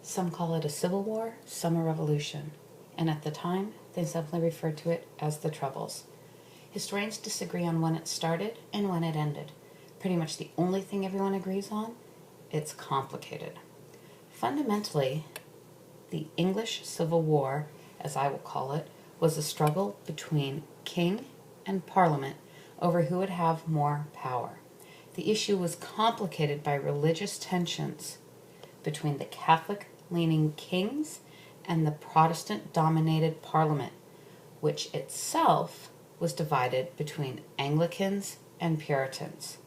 Some call it a civil war, some a revolution, and at the time, they simply referred to it as the Troubles. Historians disagree on when it started and when it ended. Pretty much the only thing everyone agrees on, it's complicated. Fundamentally, the English Civil War, as I will call it, was a struggle between king and parliament over who would have more power. The issue was complicated by religious tensions between the Catholic-leaning kings and the Protestant-dominated parliament, which itself was divided between Anglicans and Puritans.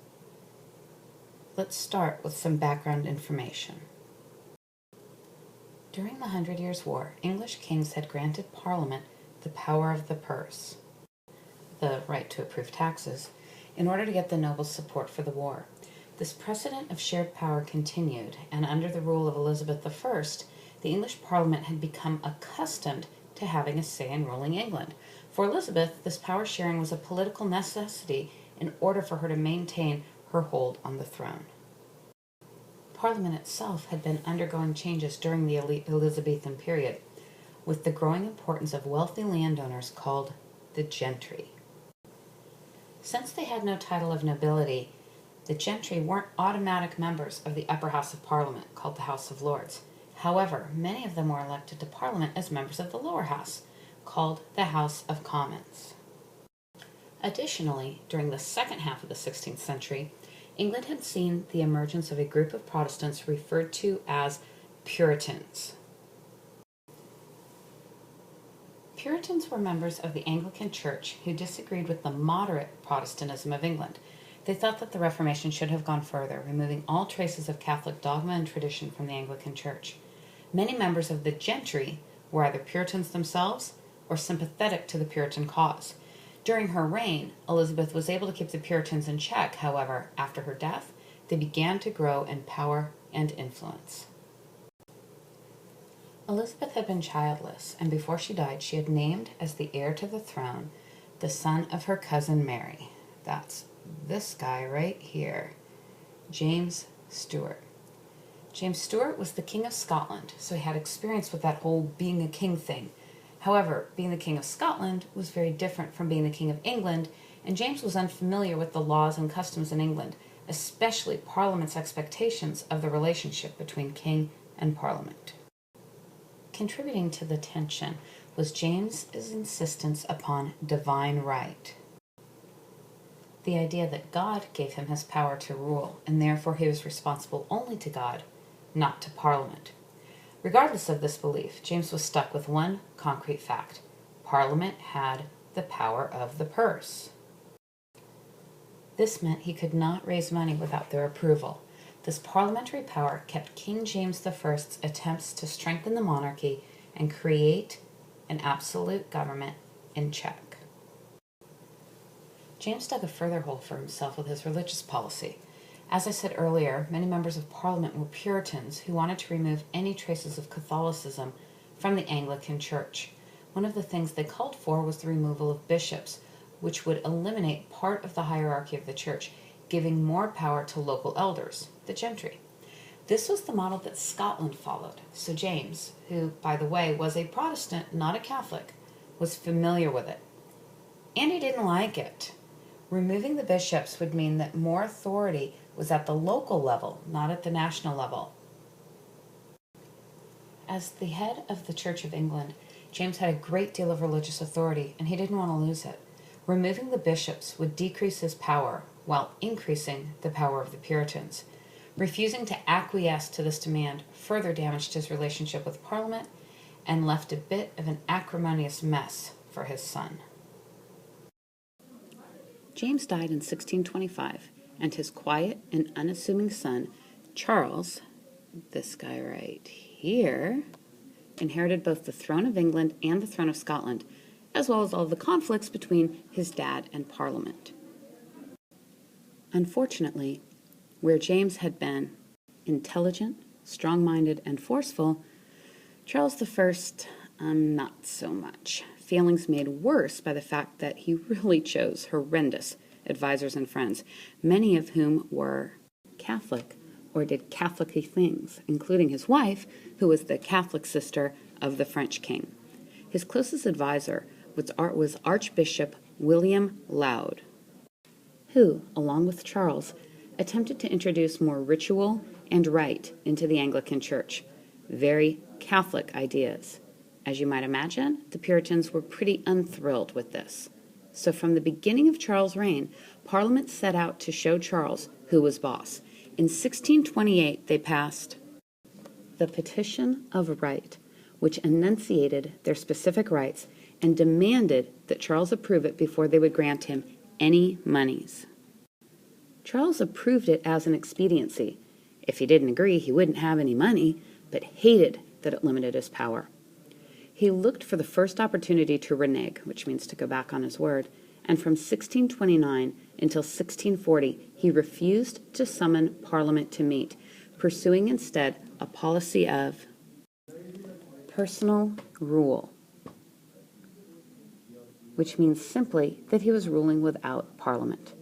Let's start with some background information. During the 100 Years' War, English kings had granted Parliament the power of the purse, the right to approve taxes, in order to get the nobles' support for the war. This precedent of shared power continued, and under the rule of Elizabeth I, the English Parliament had become accustomed to having a say in ruling England. For Elizabeth, this power sharing was a political necessity in order for her to maintain her hold on the throne. Parliament itself had been undergoing changes during the Elizabethan period, with the growing importance of wealthy landowners called the gentry. Since they had no title of nobility, the gentry weren't automatic members of the upper house of Parliament, called the House of Lords. However, many of them were elected to Parliament as members of the lower house, called the House of Commons. Additionally, during the second half of the 16th century, England had seen the emergence of a group of Protestants referred to as Puritans. Puritans were members of the Anglican Church who disagreed with the moderate Protestantism of England. They thought that the Reformation should have gone further, removing all traces of Catholic dogma and tradition from the Anglican Church. Many members of the gentry were either Puritans themselves or sympathetic to the Puritan cause. During her reign, Elizabeth was able to keep the Puritans in check. However, after her death, they began to grow in power and influence. Elizabeth had been childless, and before she died, she had named as the heir to the throne the son of her cousin Mary. That's this guy right here, James Stuart. James Stuart was the King of Scotland, so he had experience with that whole being a king thing. However, being the King of Scotland was very different from being the King of England, and James was unfamiliar with the laws and customs in England, especially Parliament's expectations of the relationship between king and Parliament. Contributing to the tension was James's insistence upon divine right. The idea that God gave him his power to rule, and therefore he was responsible only to God, not to Parliament. Regardless of this belief, James was stuck with one concrete fact. Parliament had the power of the purse. This meant he could not raise money without their approval. This parliamentary power kept King James I's attempts to strengthen the monarchy and create an absolute government in check. James dug a further hole for himself with his religious policy. As I said earlier, many members of Parliament were Puritans who wanted to remove any traces of Catholicism from the Anglican Church. One of the things they called for was the removal of bishops, which would eliminate part of the hierarchy of the church, giving more power to local elders, the gentry. This was the model that Scotland followed, so James, who, by the way, was a Protestant, not a Catholic, was familiar with it. And he didn't like it. Removing the bishops would mean that more authority was at the local level, not at the national level. As the head of the Church of England, James had a great deal of religious authority, and he didn't want to lose it. Removing the bishops would decrease his power, while increasing the power of the Puritans. Refusing to acquiesce to this demand further damaged his relationship with Parliament and left a bit of an acrimonious mess for his son. James died in 1625, and his quiet and unassuming son, Charles, this guy right here, inherited both the throne of England and the throne of Scotland, as well as all the conflicts between his dad and Parliament. Unfortunately, where James had been intelligent, strong-minded, and forceful, Charles I, not so much. Feelings made worse by the fact that he really chose horrendous advisors and friends, many of whom were Catholic or did Catholic-y things, including his wife, who was the Catholic sister of the French king. His closest advisor was Archbishop William Laud, who, along with Charles, attempted to introduce more ritual and rite into the Anglican Church, very Catholic ideas. As you might imagine, the Puritans were pretty unthrilled with this. So from the beginning of Charles' reign, Parliament set out to show Charles who was boss. In 1628, they passed the Petition of Right, which enunciated their specific rights and demanded that Charles approve it before they would grant him any monies. Charles approved it as an expediency. If he didn't agree, he wouldn't have any money, but hated that it limited his power. He looked for the first opportunity to renege, which means to go back on his word, and from 1629 until 1640, he refused to summon Parliament to meet, pursuing instead a policy of personal rule, which means simply that he was ruling without Parliament.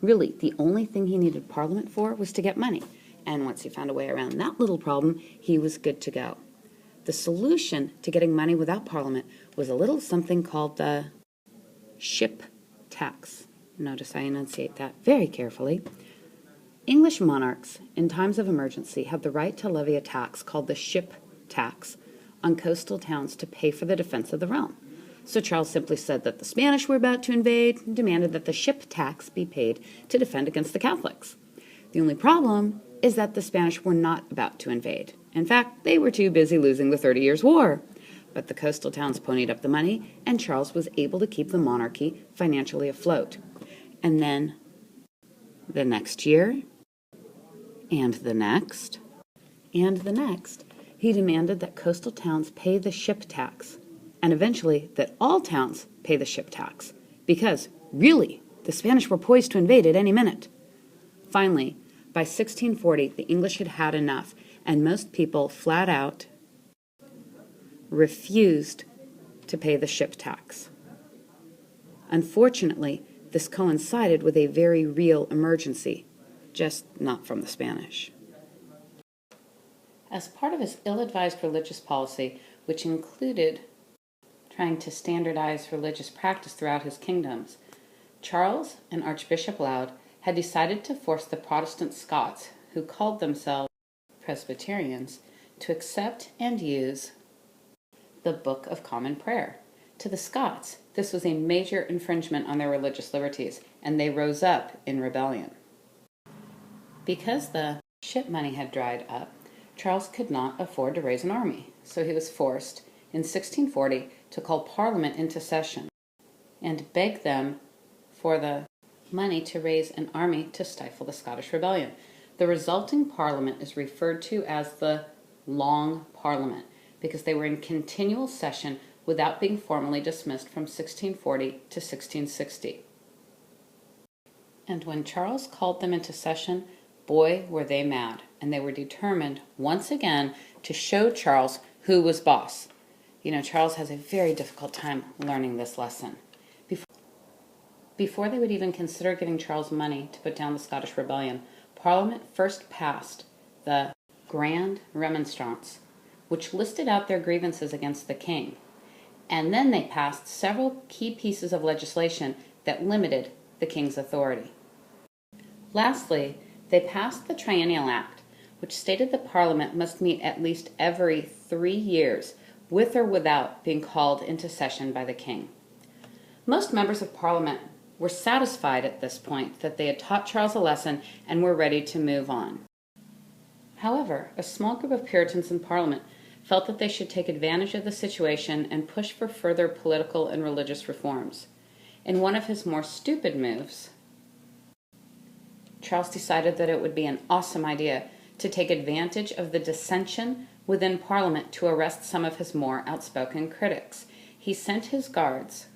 Really, the only thing he needed Parliament for was to get money, and once he found a way around that little problem, he was good to go. The solution to getting money without Parliament was a little something called the ship tax. Notice I enunciate that very carefully. English monarchs, in times of emergency, had the right to levy a tax called the ship tax on coastal towns to pay for the defense of the realm. So Charles simply said that the Spanish were about to invade and demanded that the ship tax be paid to defend against the Catholics. The only problem is that the Spanish were not about to invade. In fact, they were too busy losing the 30 Years' War. But the coastal towns ponied up the money, and Charles was able to keep the monarchy financially afloat. And then the next year, and the next, and the next, he demanded that coastal towns pay the ship tax, and eventually that all towns pay the ship tax, because, really, the Spanish were poised to invade at any minute. Finally, by 1640, the English had had enough, and most people flat out refused to pay the ship tax. Unfortunately, this coincided with a very real emergency, just not from the Spanish. As part of his ill-advised religious policy, which included trying to standardize religious practice throughout his kingdoms, Charles and Archbishop Laud had decided to force the Protestant Scots, who called themselves Presbyterians, to accept and use the Book of Common Prayer. To the Scots, this was a major infringement on their religious liberties, and they rose up in rebellion. Because the ship money had dried up, Charles could not afford to raise an army, so he was forced, in 1640, to call Parliament into session and beg them for the money to raise an army to stifle the Scottish rebellion. The resulting Parliament is referred to as the Long Parliament because they were in continual session without being formally dismissed from 1640 to 1660. And when Charles called them into session, boy, were they mad, and they were determined once again to show Charles who was boss. You know, Charles has a very difficult time learning this lesson. Before they would even consider giving Charles money to put down the Scottish rebellion, Parliament first passed the Grand Remonstrance, which listed out their grievances against the king. And then they passed several key pieces of legislation that limited the king's authority. Lastly, they passed the Triennial Act, which stated that Parliament must meet at least every 3 years, with or without being called into session by the king. Most members of Parliament were satisfied at this point that they had taught Charles a lesson and were ready to move on. However, a small group of Puritans in Parliament felt that they should take advantage of the situation and push for further political and religious reforms. In one of his more stupid moves, Charles decided that it would be an awesome idea to take advantage of the dissension within Parliament to arrest some of his more outspoken critics. He sent his guards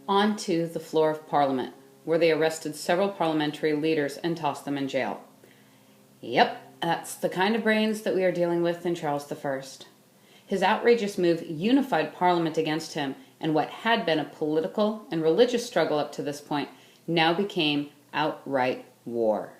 onto the floor of Parliament, where they arrested several parliamentary leaders and tossed them in jail. Yep, that's the kind of brains that we are dealing with in Charles I. His outrageous move unified Parliament against him, and what had been a political and religious struggle up to this point now became outright war.